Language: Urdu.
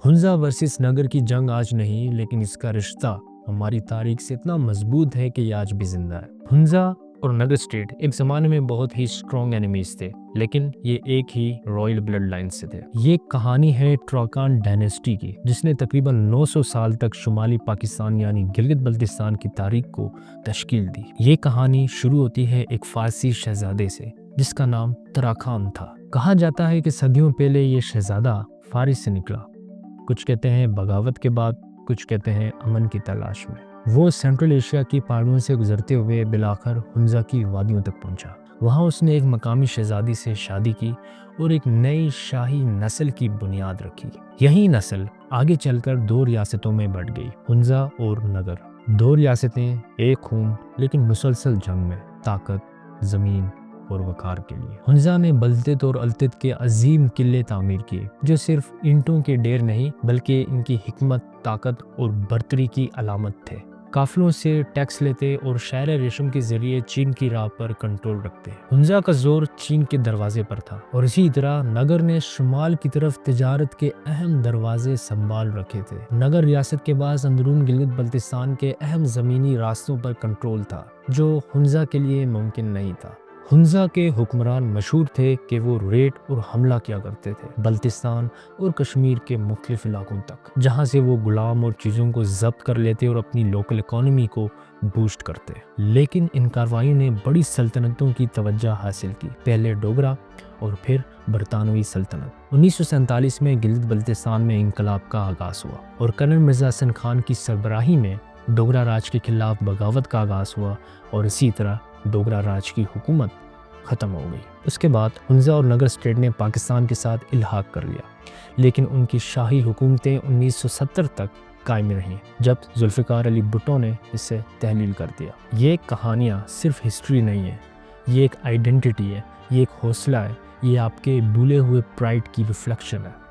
ہنزا ورسس نگر کی جنگ آج نہیں، لیکن اس کا رشتہ ہماری تاریخ سے اتنا مضبوط ہے کہ یہ آج بھی زندہ ہے۔ ہنزا اور نگر اسٹیٹ ایک زمانے میں بہت ہی اسٹرانگ اینیمیز تھے، لیکن یہ ایک ہی رائل بلڈ لائن سے تھے۔ یہ کہانی ہے ٹراکان ڈائنیسٹی کی، جس نے تقریباً 900 سال تک شمالی پاکستان یعنی گلگت بلتستان کی تاریخ کو تشکیل دی۔ یہ کہانی شروع ہوتی ہے ایک فارسی شہزادے سے جس کا نام تراکان تھا۔ کہا جاتا ہے کہ صدیوں پہلے یہ شہزادہ فارس سے نکلا، کچھ کہتے ہیں بغاوت کے بعد، کچھ کہتے ہیں امن کی تلاش میں۔ وہ سینٹرل ایشیا کی پہاڑیوں سے گزرتے ہوئے بالآخر ہنزا کی وادیوں تک پہنچا۔ وہاں اس نے ایک مقامی شہزادی سے شادی کی اور ایک نئی شاہی نسل کی بنیاد رکھی۔ یہی نسل آگے چل کر 2 ریاستوں میں بڑھ گئی، ہنزا اور نگر۔ 2 ریاستیں، ایک خون لیکن مسلسل جنگ میں، طاقت، زمین اور وقار کے لیے۔ ہنزا نے بلتت اور التت کے عظیم قلعے تعمیر کیے، جو صرف اینٹوں کے ڈھیر نہیں بلکہ ان کی حکمت، طاقت اور برتری کی علامت تھے۔ قافلوں سے ٹیکس لیتے اور شہر ریشم کے ذریعے چین کی راہ پر کنٹرول رکھتے۔ ہنزا کا زور چین کے دروازے پر تھا، اور اسی طرح نگر نے شمال کی طرف تجارت کے اہم دروازے سنبھال رکھے تھے۔ نگر ریاست کے بعد اندرون گلگت بلتستان کے اہم زمینی راستوں پر کنٹرول تھا، جو ہنزا کے لیے ممکن نہیں تھا۔ ہنزا کے حکمران مشہور تھے کہ وہ ریڈ اور حملہ کیا کرتے تھے بلتستان اور کشمیر کے مختلف علاقوں تک، جہاں سے وہ غلام اور چیزوں کو ضبط کر لیتے اور اپنی لوکل اکانومی کو بوسٹ کرتے۔ لیکن ان کارروائیوں نے بڑی سلطنتوں کی توجہ حاصل کی، پہلے ڈوگرا اور پھر برطانوی سلطنت۔ 1947 میں گلگت بلتستان میں انقلاب کا آغاز ہوا اور کرنل مرزا حسن خان کی سربراہی میں ڈوگرا راج کے خلاف بغاوت کا آغاز ہوا، اور اسی طرح ڈوگرا راج کی حکومت ختم ہو گئی۔ اس کے بعد ہنزا اور نگر اسٹیٹ نے پاکستان کے ساتھ الحاق کر لیا، لیکن ان کی شاہی حکومتیں 1970 تک قائم رہیں، جب ذوالفقار علی بھٹو نے اسے تحلیل کر دیا۔ یہ کہانیاں صرف ہسٹری نہیں ہے، یہ ایک آئیڈینٹی ہے، یہ ایک حوصلہ ہے، یہ آپ کے بھولے ہوئے پرائڈ کی ریفلیکشن ہے۔